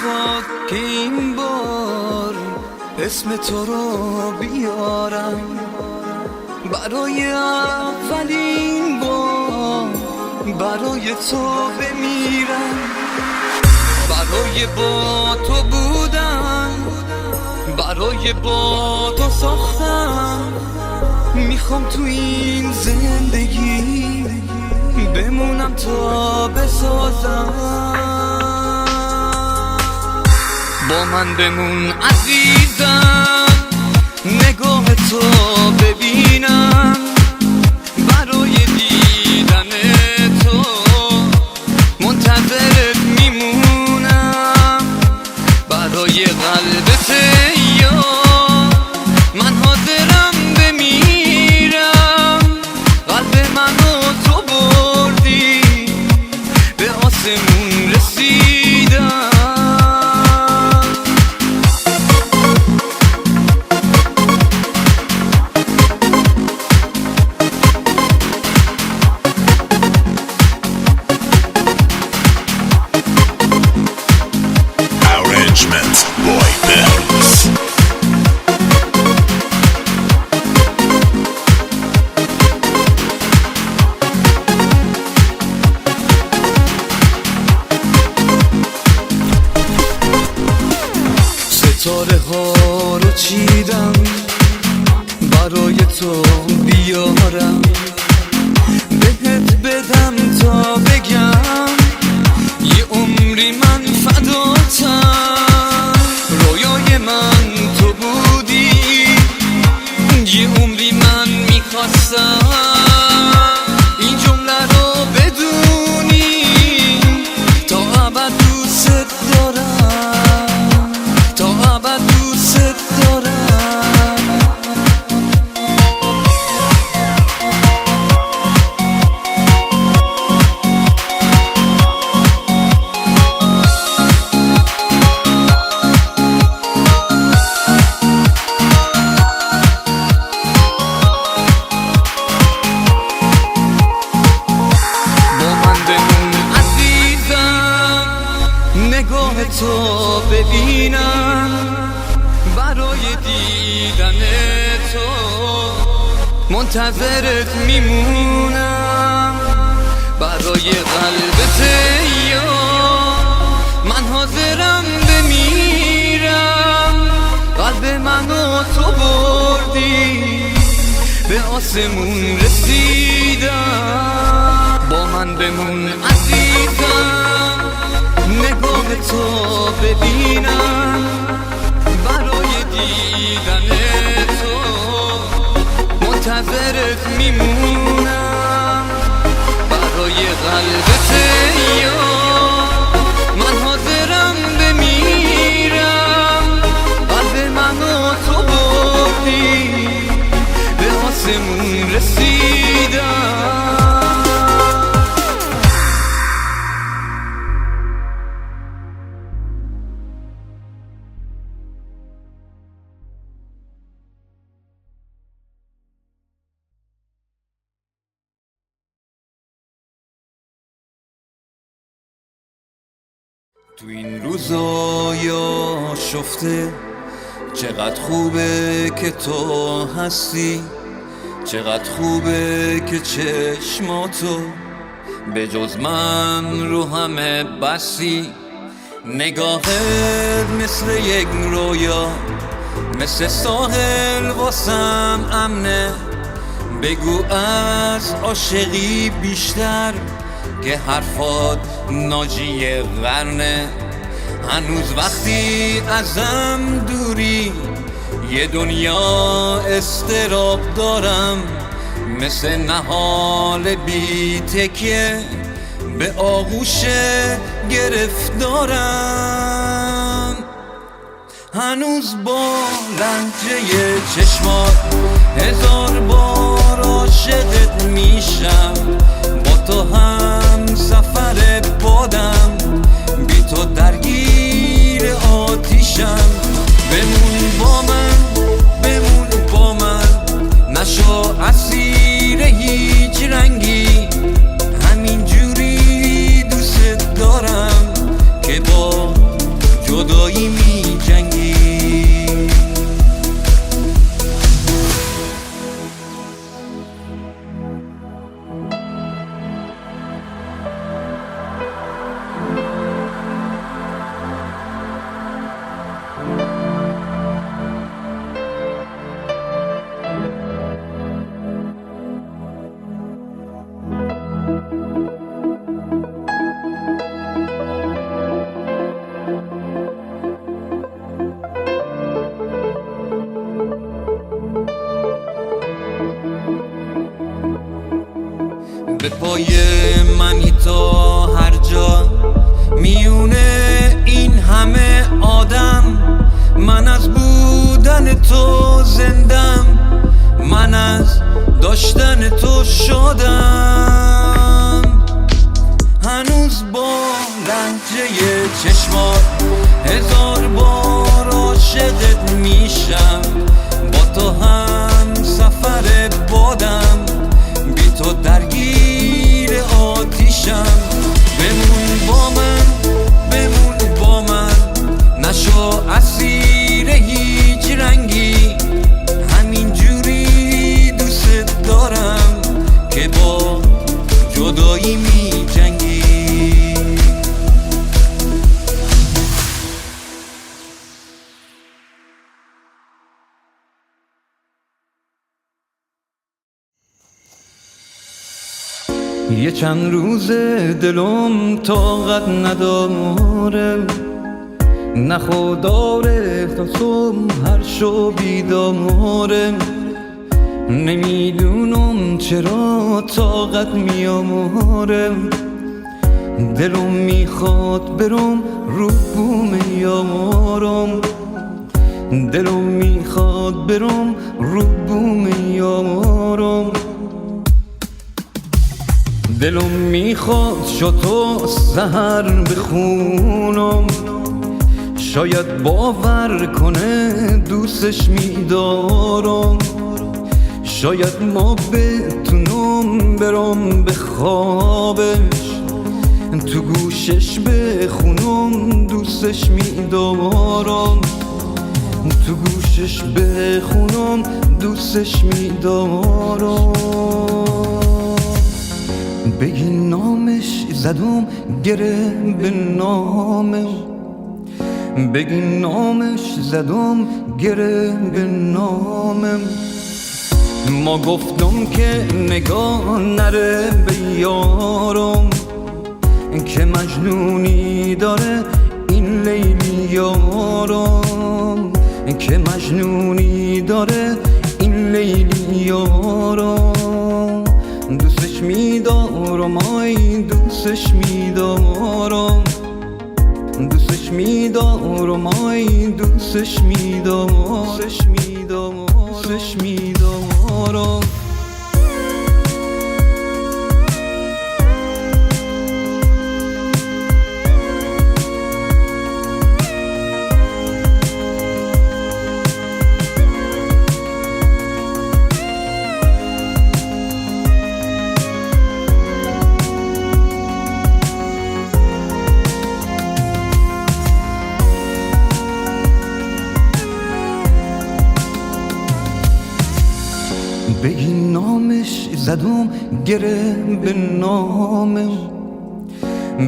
میخواد که این بار اسم تو رو بیارم، برای اولین بار برای تو بمیرم، برای با تو بودن، برای با تو ساختم. میخوام تو این زندگی بمونم تا بسازم. با من بمون عزیزم، نگاه تو ببینم، برای دیدن تو منتظرت میمونم، برای قلبت یا من حاضرم بمیرم. قلب منو تو بردی، به آسمون رسیدم. ستاره ها رو چیدم برای تو بیارم، بهت بدم تا بگم یه عمری من فداتم. رویای من تو بودی، یه عمری من میخواستم این جمله رو بدونی، تا ابد دوست دارم، تا ابد دوست دارم. با من بمون عزیزم، نگاه تو ببینم، برای دیدن تو منتظرت میمونم، برای قلبت یا من حاضرم بمیرم. قلب منو تو بردی، به آسمون رسیدم. با من بمون عزیزم، نگاه تو ببینم، برای دیدن تو منتظرت میمونم، برای قلبت یا من حاضرم بمیرم. قلب منو تو بردی، به آسمون رسیدم. تو این روزای آشفته چقدر خوبه که تو هستی، چقدر خوبه که چشماتو به جز من رو همه بستی. نگاهت مثل یک رویا، مثل ساحل واسم امنه. بگو از عاشقی بیشتر که حرفات ناجی قرنه. هنوز وقتی ازم دوری یه دنیا استراب دارم، مثل نهال بی تکیه به آغوش گرفتارم. هنوز با لهجه چشمات هزار بار عاشقت میشم، با تو هم سفر بادم، بی تو درگیر آتیشم. بمون با من، بمون با من، نشو اسیر هیچ رنگی. همین جوری دوست دارم که با جدا منی تو هر جا میونه این همه آدم. من از بودن تو زندم، من از داشتن تو شدم. هنوز با لهجه چشمات هزار بار عاشقت میشم. با تو هم سفر بادم، بی تو درگیر آتیشم. بمون با من، بمون با من، نشو اسیر هیچ رنگی. همین جوری دوست دارم که با جدایی می جنگی. یه چند روز دلم طاقت نداره، نه خداره تا صبح هر شو بیداره. نمیدونم چرا طاقت میاماره، دلم میخواد برم رو بوم یارم. دلم میخواد برم رو بوم یارم. دلم میخواد شتو سحر بخونم، شاید باور کنه دوستش میدارم. شاید ما بتونم برم به خوابش، تو گوشش بخونم دوستش میدارم. تو گوشش بخونم دوستش میدارم. بگی نامش زدم گره به نامش، بگی نامش زدم گره به نامم. ما گفتم که نگاه نره به یارم، که مجنونی داره این لیلی یارم. که مجنونی داره این لیلی یارم. دوستش میدارم، آی دوستش میدارم. دوستش میدارم، آی دوستش میدارم. دوستش میدارم، دوستش میدارم. بگی نامش زدم گره به نامم،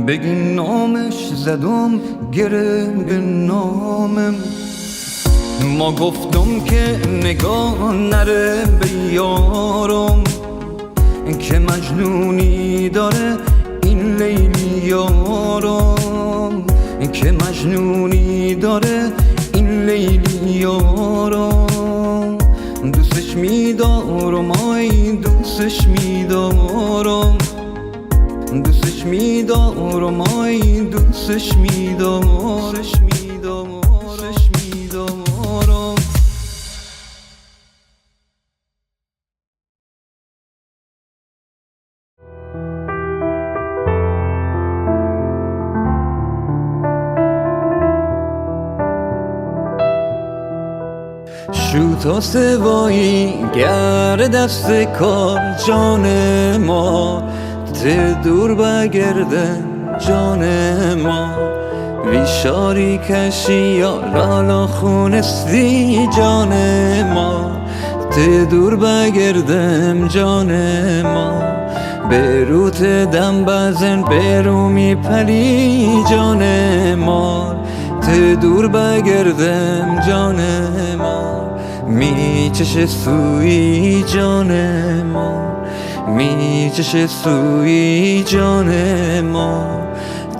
بگی نامش زدم گره به نامم. ما گفتم که نگاه نره به یارم، که مجنونی داره این لیلی یارم. که مجنونی داره این لیلی یارم. دوستش میدارم، آی دوستش میدارم. دوستش میدارم، آی دوستش میدارم. دوستش میدارم، دوستش میدارم. شوتا سوایی گر دست کار جان ما، ته دور بگرده جان ما. ویشاری کشی یا لالا خونستی جان ما، ته دور بگردم جان ما. بروت دم بزن برو میپلی جان ما، ته دور بگردم جان ما. میچشه سوی جان ما، میچشه سوی جان ما.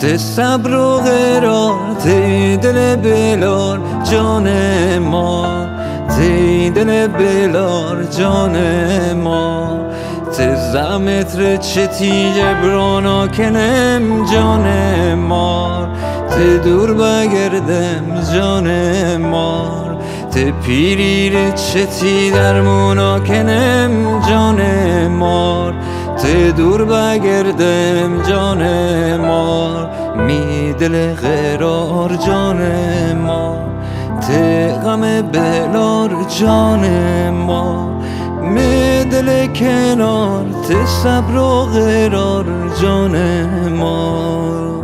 ته صبر و قرار ته دل بلار جان ما، ته دل بلار جان ما. ته زمتر چتی جبرانا کنم جان مار ته دور بگردم جان مار ته پیریر چتی درمونا کنم جان مار ته دور بگردم جان مار می دل قرار جان مار ته غم بلار جان مار می دل کنار ته صبر و قرار جان مار